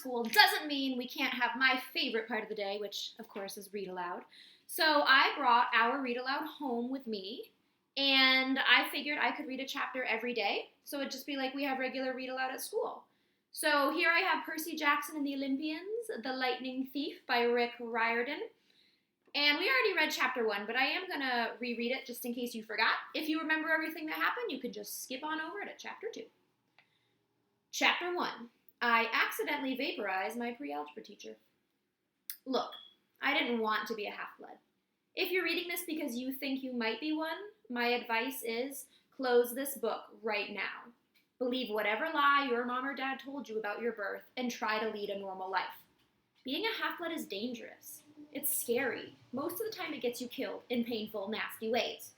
school doesn't mean we can't have my favorite part of the day, which, of course, is read aloud. So I brought our read aloud home with me, and I figured I could read a chapter every day, so it'd just be like we have regular read aloud at school. So here I have Percy Jackson and the Olympians, The Lightning Thief by Rick Riordan. And we already read chapter 1, but I am going to reread it just in case you forgot. If you remember everything that happened, you could just skip on over to chapter 2. Chapter 1. I accidentally vaporized my pre-algebra teacher. Look, I didn't want to be a half-blood. If you're reading this because you think you might be one, my advice is close this book right now. Believe whatever lie your mom or dad told you about your birth and try to lead a normal life. Being a half-blood is dangerous. It's scary. Most of the time it gets you killed in painful, nasty ways.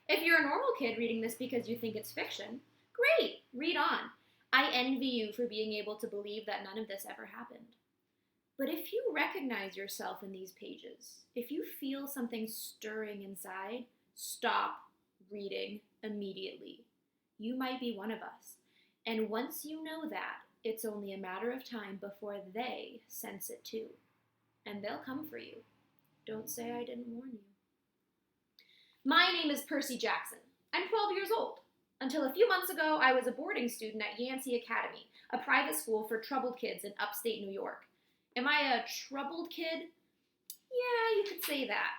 If you're a normal kid reading this because you think it's fiction, great, read on. I envy you for being able to believe that none of this ever happened. But if you recognize yourself in these pages, if you feel something stirring inside, stop reading immediately. You might be one of us. And once you know that, it's only a matter of time before they sense it too. And they'll come for you. Don't say I didn't warn you. My name is Percy Jackson. I'm 12 years old. Until a few months ago, I was a boarding student at Yancey Academy, a private school for troubled kids in upstate New York. Am I a troubled kid? Yeah, you could say that.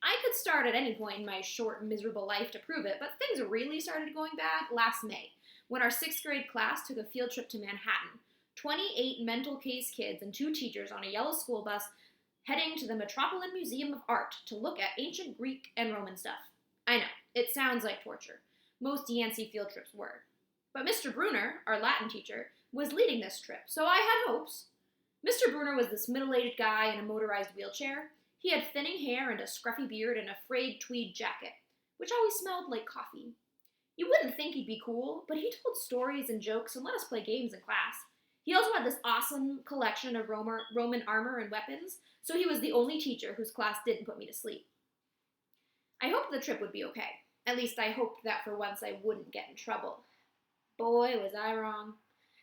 I could start at any point in my short, miserable life to prove it, but things really started going bad last May, when our 6th grade class took a field trip to Manhattan. 28 mental case kids and 2 teachers on a yellow school bus heading to the Metropolitan Museum of Art to look at ancient Greek and Roman stuff. I know, it sounds like torture. Most Yancey field trips were. But Mr. Bruner, our Latin teacher, was leading this trip, so I had hopes. Mr. Bruner was this middle-aged guy in a motorized wheelchair. He had thinning hair and a scruffy beard and a frayed tweed jacket, which always smelled like coffee. You wouldn't think he'd be cool, but he told stories and jokes and let us play games in class. He also had this awesome collection of Roman armor and weapons, so he was the only teacher whose class didn't put me to sleep. I hoped the trip would be okay. At least I hoped that for once I wouldn't get in trouble. Boy, was I wrong.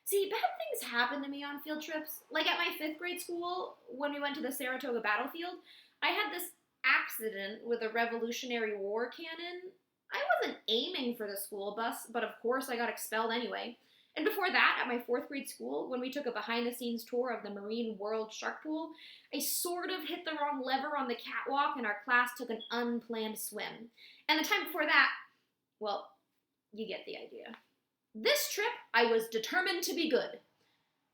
See, bad things happen to me on field trips. Like at my 5th grade school, when we went to the Saratoga battlefield, I had this accident with a Revolutionary War cannon. I wasn't aiming for the school bus, but of course I got expelled anyway. And before that, at my 4th grade school, when we took a behind-the-scenes tour of the Marine World Shark Pool, I sort of hit the wrong lever on the catwalk and our class took an unplanned swim. And the time before that, well, you get the idea. This trip, I was determined to be good.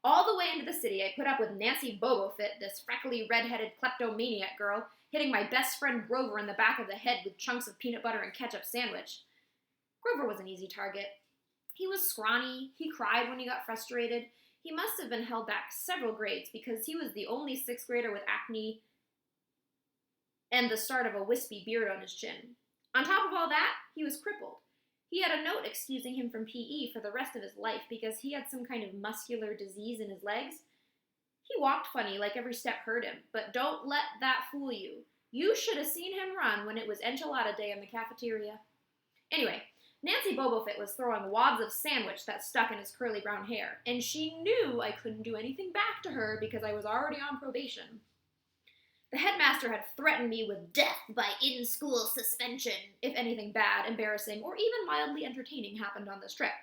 All the way into the city, I put up with Nancy Bobofit, this freckly, red-headed kleptomaniac girl, hitting my best friend Grover in the back of the head with chunks of peanut butter and ketchup sandwich. Grover was an easy target. He was scrawny, he cried when he got frustrated. He must have been held back several grades because he was the only 6th grader with acne and the start of a wispy beard on his chin. On top of all that, he was crippled. He had a note excusing him from PE for the rest of his life because he had some kind of muscular disease in his legs. He walked funny, like every step hurt him, but don't let that fool you. You should have seen him run when it was enchilada day in the cafeteria. Anyway, Nancy Bobofit was throwing wads of sandwich that stuck in his curly brown hair, and she knew I couldn't do anything back to her because I was already on probation. The headmaster had threatened me with death by in-school suspension if anything bad, embarrassing, or even mildly entertaining happened on this trip.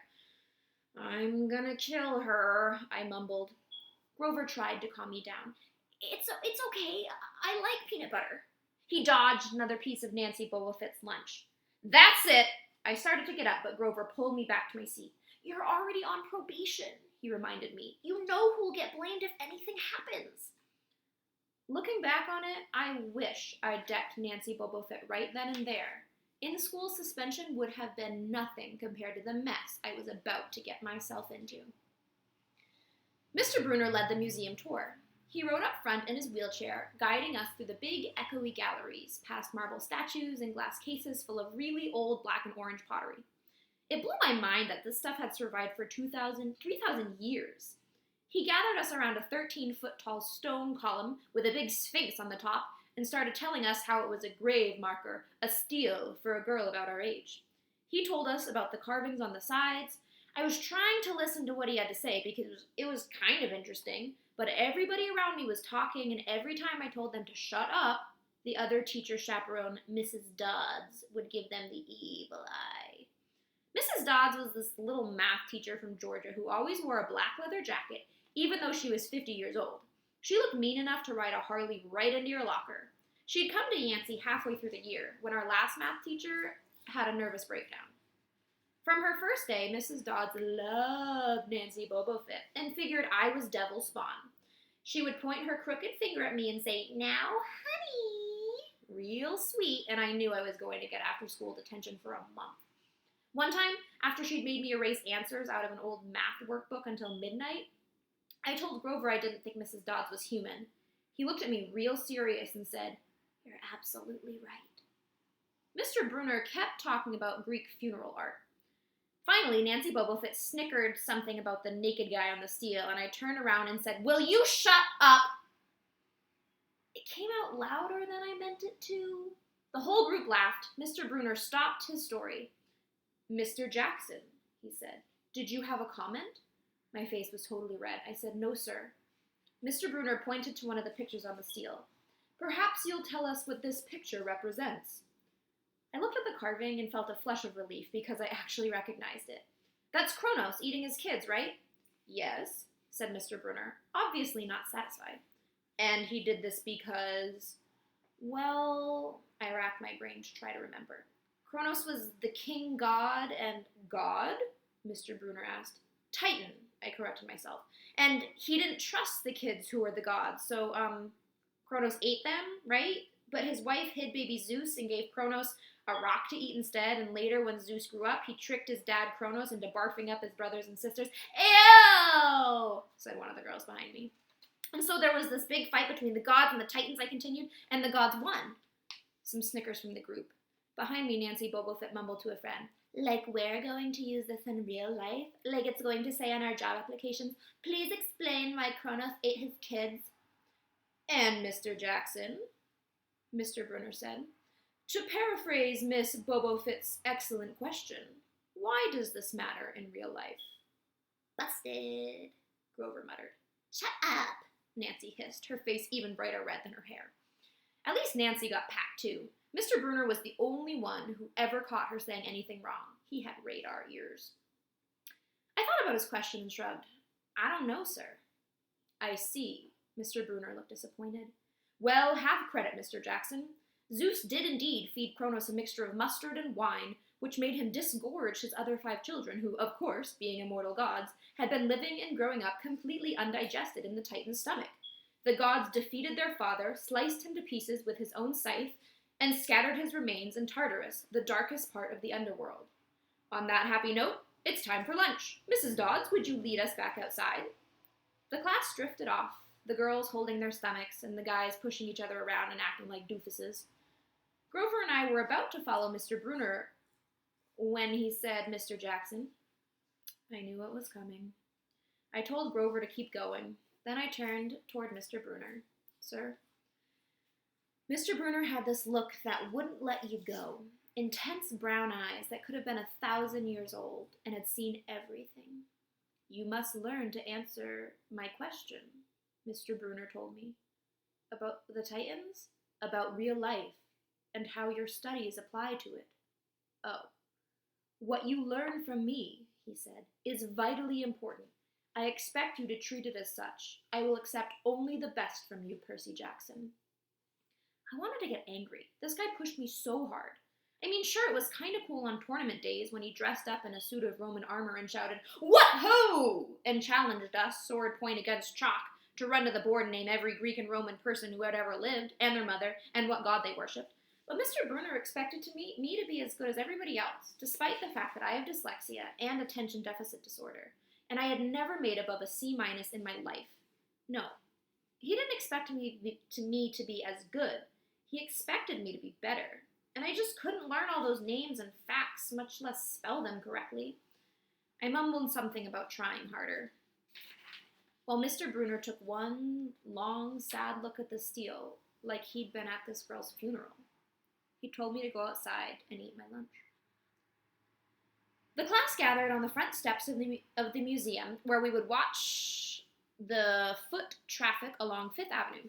I'm gonna kill her, I mumbled. Grover tried to calm me down. It's okay, I like peanut butter. He dodged another piece of Nancy Bobofit's lunch. That's it! I started to get up, but Grover pulled me back to my seat. You're already on probation, he reminded me. You know who'll get blamed if anything happens. Looking back on it, I wish I'd decked Nancy Bobofit right then and there. In-school suspension would have been nothing compared to the mess I was about to get myself into. Mr. Bruner led the museum tour. He rode up front in his wheelchair, guiding us through the big, echoey galleries, past marble statues and glass cases full of really old black and orange pottery. It blew my mind that this stuff had survived for 3,000 years. He gathered us around a 13-foot-tall stone column with a big sphinx on the top and started telling us how it was a grave marker, a steal for a girl about our age. He told us about the carvings on the sides. I was trying to listen to what he had to say because it was kind of interesting, but everybody around me was talking, and every time I told them to shut up, the other teacher chaperone, Mrs. Dodds, would give them the evil eye. Mrs. Dodds was this little math teacher from Georgia who always wore a black leather jacket, even though she was 50 years old. She looked mean enough to ride a Harley right into your locker. She'd come to Yancey halfway through the year, when our last math teacher had a nervous breakdown. From her first day, Mrs. Dodds loved Nancy Bobofit and figured I was devil spawn. She would point her crooked finger at me and say, "Now, honey," real sweet, and I knew I was going to get after-school detention for a month. One time, after she'd made me erase answers out of an old math workbook until midnight, I told Grover I didn't think Mrs. Dodds was human. He looked at me real serious and said, "You're absolutely right." Mr. Brunner kept talking about Greek funeral art. Finally, Nancy Bobofit snickered something about the naked guy on the steel, and I turned around and said, "Will you shut up?" It came out louder than I meant it to. The whole group laughed. Mr. Brunner stopped his story. "Mr. Jackson," he said, "did you have a comment?" My face was totally red. I said, "No, sir." Mr. Brunner pointed to one of the pictures on the steel. "Perhaps you'll tell us what this picture represents." I looked at the carving and felt a flush of relief because I actually recognized it. "That's Kronos eating his kids, right?" "Yes," said Mr. Brunner, obviously not satisfied. "And he did this because..." Well, I racked my brain to try to remember. "Kronos was the king god and..." "God?" Mr. Brunner asked. "Titan," I corrected myself. "And he didn't trust the kids who were the gods, so, Kronos ate them, right? But his wife hid baby Zeus and gave Kronos a rock to eat instead, and later when Zeus grew up, he tricked his dad Kronos into barfing up his brothers and sisters." "Ew!" said one of the girls behind me. "And so there was this big fight between the gods and the Titans," I continued, "and the gods won." Some snickers from the group. Behind me, Nancy Bobofit mumbled to a friend, "Like we're going to use this in real life? Like it's going to say on our job applications, 'Please explain why Kronos ate his kids'?" "And Mr. Jackson," Mr. Brunner said, "to paraphrase Miss Bobofit's excellent question, why does this matter in real life?" "Busted," Grover muttered. "Shut up," Nancy hissed, her face even brighter red than her hair. At least Nancy got packed too. Mr. Brunner was the only one who ever caught her saying anything wrong. He had radar ears. I thought about his question and shrugged. "I don't know, sir." "I see." Mr. Brunner looked disappointed. "Well, have credit, Mr. Jackson. Zeus did indeed feed Kronos a mixture of mustard and wine, which made him disgorge his other 5 children, who, of course, being immortal gods, had been living and growing up completely undigested in the Titan's stomach. The gods defeated their father, sliced him to pieces with his own scythe, and scattered his remains in Tartarus, the darkest part of the underworld. On that happy note, it's time for lunch. Mrs. Dodds, would you lead us back outside?" The class drifted off, the girls holding their stomachs and the guys pushing each other around and acting like doofuses. Grover and I were about to follow Mr. Brunner when he said, "Mr. Jackson." I knew what was coming. I told Grover to keep going. Then I turned toward Mr. Brunner. "Sir?" Mr. Brunner had this look that wouldn't let you go. Intense brown eyes that could have been 1,000 years old and had seen everything. "You must learn to answer my question," Mr. Brunner told me. "About the Titans? About real life, and how your studies apply to it." "Oh. What you learn from me," he said, "is vitally important. I expect you to treat it as such. I will accept only the best from you, Percy Jackson." I wanted to get angry. This guy pushed me so hard. I mean, sure, it was kind of cool on tournament days when he dressed up in a suit of Roman armor and shouted, "What ho!" and challenged us, sword point against chalk, to run to the board and name every Greek and Roman person who had ever lived, and their mother, and what god they worshipped. But Mr. Brunner expected me to be as good as everybody else, despite the fact that I have dyslexia and attention deficit disorder, and I had never made above a C- in my life. No, he didn't expect me to be as good. He expected me to be better, and I just couldn't learn all those names and facts, much less spell them correctly. I mumbled something about trying harder. While Mr. Brunner took one long, sad look at the steel, like he'd been at this girl's funeral. He told me to go outside and eat my lunch. The class gathered on the front steps of the museum, where we would watch the foot traffic along Fifth Avenue.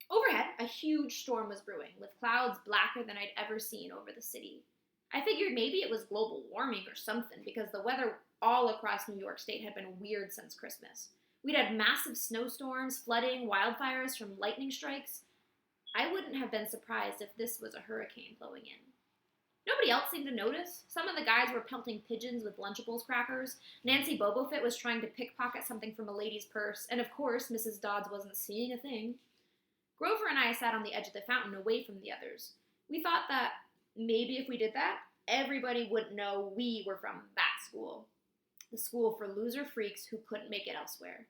Overhead, a huge storm was brewing, with clouds blacker than I'd ever seen over the city. I figured maybe it was global warming or something, because the weather all across New York State had been weird since Christmas. We'd had massive snowstorms, flooding, wildfires from lightning strikes. I wouldn't have been surprised if this was a hurricane blowing in. Nobody else seemed to notice. Some of the guys were pelting pigeons with Lunchables crackers. Nancy Bobofit was trying to pickpocket something from a lady's purse. And of course, Mrs. Dodds wasn't seeing a thing. Grover and I sat on the edge of the fountain away from the others. We thought that maybe if we did that, everybody wouldn't know we were from that school. The school for loser freaks who couldn't make it elsewhere.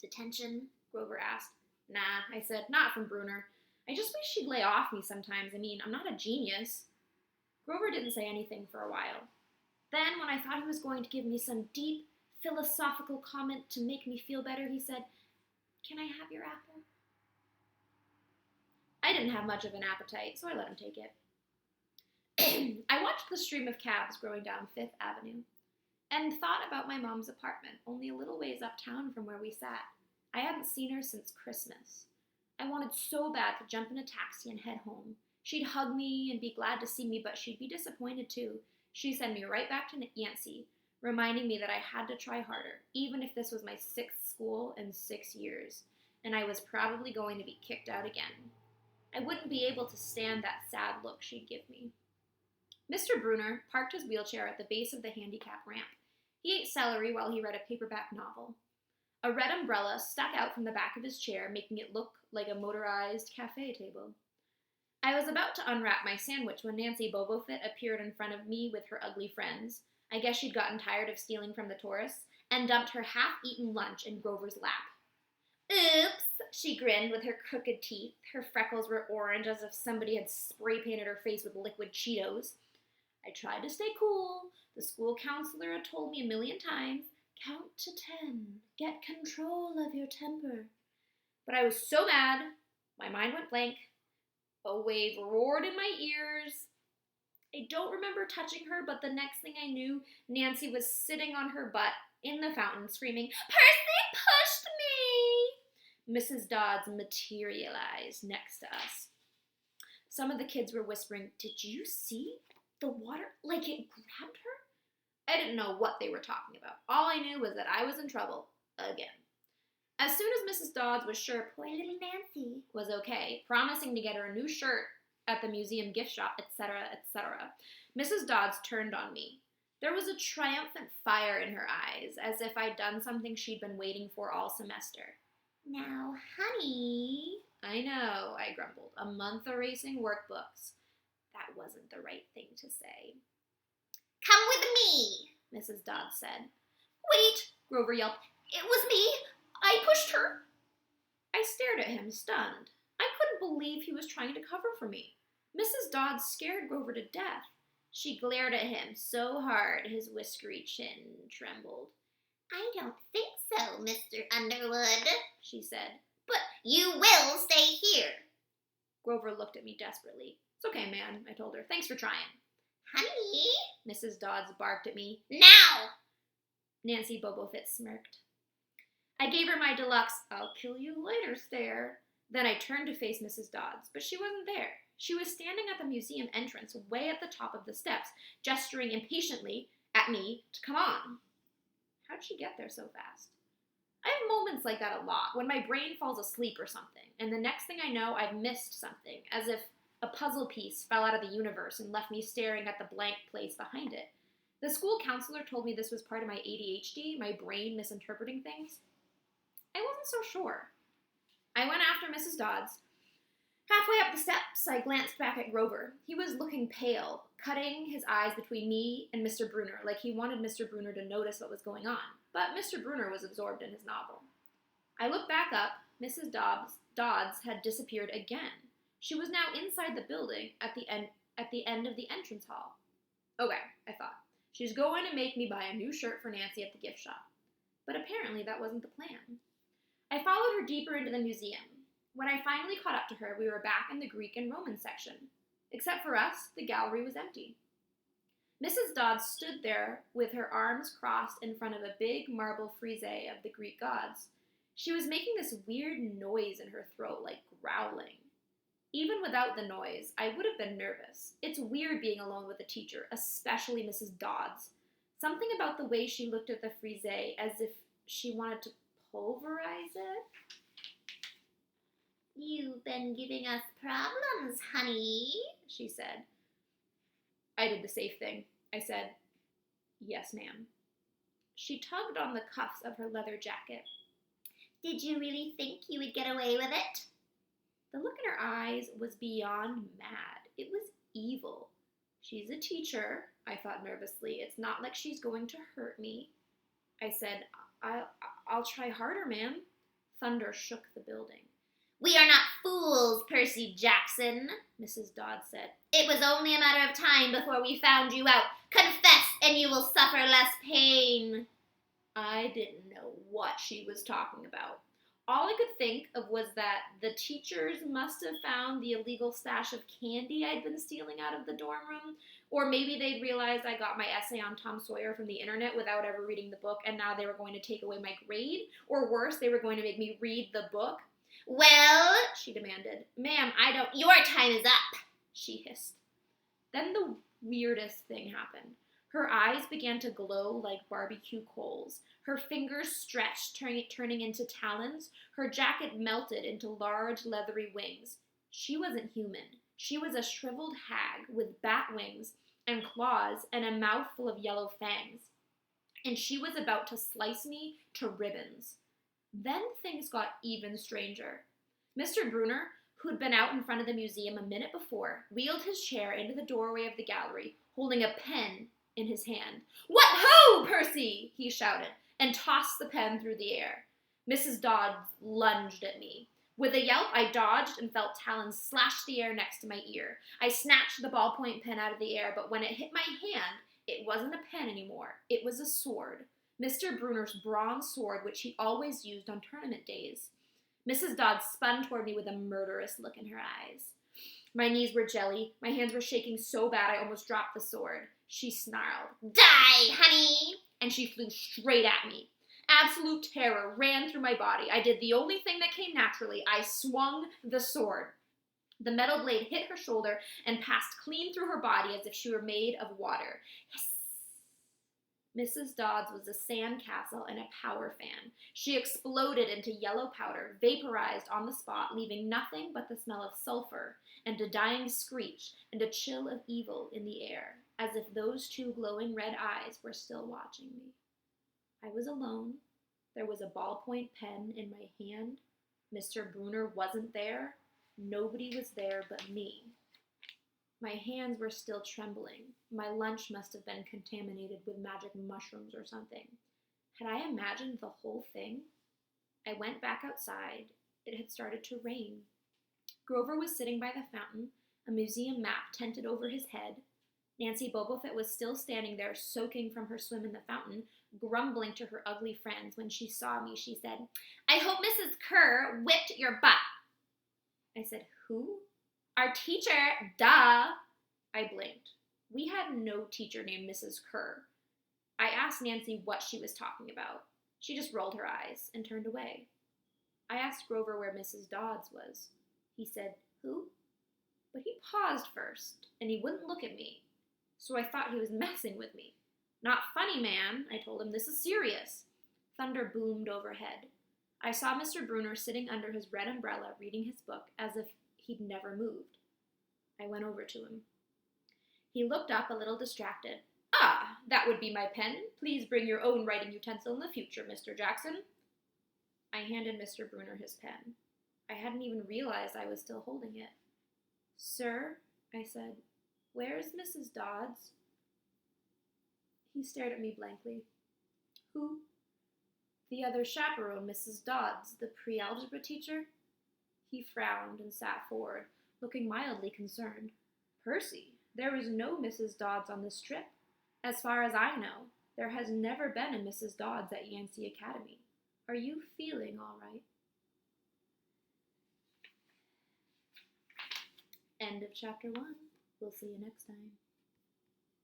Detention? Grover asked. Nah, I said, not from Bruner. I just wish she'd lay off me sometimes. I mean, I'm not a genius. Grover didn't say anything for a while. Then, when I thought he was going to give me some deep, philosophical comment to make me feel better, he said, Can I have your apple? I didn't have much of an appetite, so I let him take it. I watched the stream of cabs going down Fifth Avenue and thought about my mom's apartment, only a little ways uptown from where we sat. I hadn't seen her since Christmas. I wanted so bad to jump in a taxi and head home. She'd hug me and be glad to see me, but she'd be disappointed too. She'd send me right back to Yancey, reminding me that I had to try harder, even if this was my 6th school in 6 years, and I was probably going to be kicked out again. I wouldn't be able to stand that sad look she'd give me. Mr. Bruner parked his wheelchair at the base of the handicap ramp. He ate celery while he read a paperback novel. A red umbrella stuck out from the back of his chair, making it look like a motorized cafe table. I was about to unwrap my sandwich when Nancy Bobofit appeared in front of me with her ugly friends. I guess she'd gotten tired of stealing from the tourists and dumped her half-eaten lunch in Grover's lap. Oops, she grinned with her crooked teeth. Her freckles were orange as if somebody had spray-painted her face with liquid Cheetos. I tried to stay cool. The school counselor had told me a million times, count to 10, get control of your temper. But I was so mad, my mind went blank. A wave roared in my ears. I don't remember touching her, but the next thing I knew, Nancy was sitting on her butt in the fountain screaming, Percy pushed me! Mrs. Dodds materialized next to us. Some of the kids were whispering, Did you see the water? Like it grabbed her? I didn't know what they were talking about. All I knew was that I was in trouble again. As soon as Mrs. Dodds was sure poor little Nancy was okay, promising to get her a new shirt at the museum gift shop, etc., etc., Mrs. Dodds turned on me. There was a triumphant fire in her eyes, as if I'd done something she'd been waiting for all semester. Now, honey, I know, I grumbled, a month erasing workbooks. That wasn't the right thing to say. Come with me, Mrs. Dodds said. Wait, Grover yelped. It was me. I pushed her. I stared at him, stunned. I couldn't believe he was trying to cover for me. Mrs. Dodds scared Grover to death. She glared at him so hard his whiskery chin trembled. I don't think so, Mr. Underwood, she said. But you will stay here. Grover looked at me desperately. It's okay, man, I told her. Thanks for trying. Honey, Mrs. Dodds barked at me. Now! Nancy Bobofit smirked. I gave her my deluxe, I'll kill you later stare. Then I turned to face Mrs. Dodds, but she wasn't there. She was standing at the museum entrance, way at the top of the steps, gesturing impatiently at me to come on. How'd she get there so fast? I have moments like that a lot, when my brain falls asleep or something, and the next thing I know, I've missed something, as if a puzzle piece fell out of the universe and left me staring at the blank place behind it. The school counselor told me this was part of my ADHD, my brain misinterpreting things. I wasn't so sure. I went after Mrs. Dodds. Halfway up the steps, I glanced back at Grover. He was looking pale, cutting his eyes between me and Mr. Bruner, like he wanted Mr. Bruner to notice what was going on. But Mr. Bruner was absorbed in his novel. I looked back up. Mrs. Dodds had disappeared again. She was now inside the building at the end of the entrance hall. Okay, I thought. She's going to make me buy a new shirt for Nancy at the gift shop. But apparently that wasn't the plan. I followed her deeper into the museum. When I finally caught up to her, we were back in the Greek and Roman section. Except for us, the gallery was empty. Mrs. Dodds stood there with her arms crossed in front of a big marble frieze of the Greek gods. She was making this weird noise in her throat, like growling. Even without the noise, I would have been nervous. It's weird being alone with a teacher, especially Mrs. Dodds. Something about the way she looked at the frieze as if she wanted to pulverize it. "You've been giving us problems, honey," she said. I did the safe thing. I said, "Yes, ma'am." She tugged on the cuffs of her leather jacket. "Did you really think you would get away with it?" The look in her eyes was beyond mad. It was evil. She's a teacher, I thought nervously. It's not like she's going to hurt me. I said, I'll try harder, ma'am." Thunder shook the building. "We are not fools, Percy Jackson," Mrs. Dodd said. "It was only a matter of time before we found you out. Confess, and you will suffer less pain." I didn't know what she was talking about. All I could think of was that the teachers must have found the illegal stash of candy I'd been stealing out of the dorm room, or maybe they'd realized I got my essay on Tom Sawyer from the internet without ever reading the book, and now they were going to take away my grade, or worse, they were going to make me read the book. "Well," she demanded. "Ma'am, your time is up," she hissed. Then the weirdest thing happened. Her eyes began to glow like barbecue coals. Her fingers stretched, turning into talons. Her jacket melted into large, leathery wings. She wasn't human. She was a shriveled hag with bat wings and claws and a mouth full of yellow fangs. And she was about to slice me to ribbons. Then things got even stranger. Mr. Brunner, who'd been out in front of the museum a minute before, wheeled his chair into the doorway of the gallery, holding a pen in his hand. "What ho, Percy!" he shouted, and tossed the pen through the air. Mrs. Dodds lunged at me. With a yelp, I dodged and felt talons slash the air next to my ear. I snatched the ballpoint pen out of the air, but when it hit my hand, it wasn't a pen anymore. It was a sword. Mr. Brunner's bronze sword, which he always used on tournament days. Mrs. Dodds spun toward me with a murderous look in her eyes. My knees were jelly. My hands were shaking so bad I almost dropped the sword. She snarled, "Die, honey!" and she flew straight at me. Absolute terror ran through my body. I did the only thing that came naturally. I swung the sword. The metal blade hit her shoulder and passed clean through her body as if she were made of water. Hiss. Mrs. Dodds was a sandcastle and a power fan. She exploded into yellow powder, vaporized on the spot, leaving nothing but the smell of sulfur and a dying screech and a chill of evil in the air, as if those two glowing red eyes were still watching me. I was alone. There was a ballpoint pen in my hand. Mr. Brunner wasn't there. Nobody was there but me. My hands were still trembling. My lunch must have been contaminated with magic mushrooms or something. Had I imagined the whole thing? I went back outside. It had started to rain. Grover was sitting by the fountain, a museum map tented over his head. Nancy Bobofet was still standing there, soaking from her swim in the fountain, grumbling to her ugly friends. When she saw me, she said, "I hope Mrs. Kerr whipped your butt." I said, "Who?" "Our teacher, duh." I blinked. We had no teacher named Mrs. Kerr. I asked Nancy what she was talking about. She just rolled her eyes and turned away. I asked Grover where Mrs. Dodds was. He said, "Who?" But he paused first, and he wouldn't look at me. So I thought he was messing with me. "Not funny, man," I told him. "This is serious." Thunder boomed overhead. I saw Mr. Brunner sitting under his red umbrella reading his book as if he'd never moved. I went over to him. He looked up a little distracted. "Ah, that would be my pen. Please bring your own writing utensil in the future, Mr. Jackson." I handed Mr. Brunner his pen. I hadn't even realized I was still holding it. "Sir," I said, "where's Mrs. Dodds?" He stared at me blankly. "Who?" "The other chaperone, Mrs. Dodds, the pre-algebra teacher." He frowned and sat forward, looking mildly concerned. "Percy, there is no Mrs. Dodds on this trip. As far as I know, there has never been a Mrs. Dodds at Yancey Academy. Are you feeling all right?" End of chapter 1. We'll see you next time.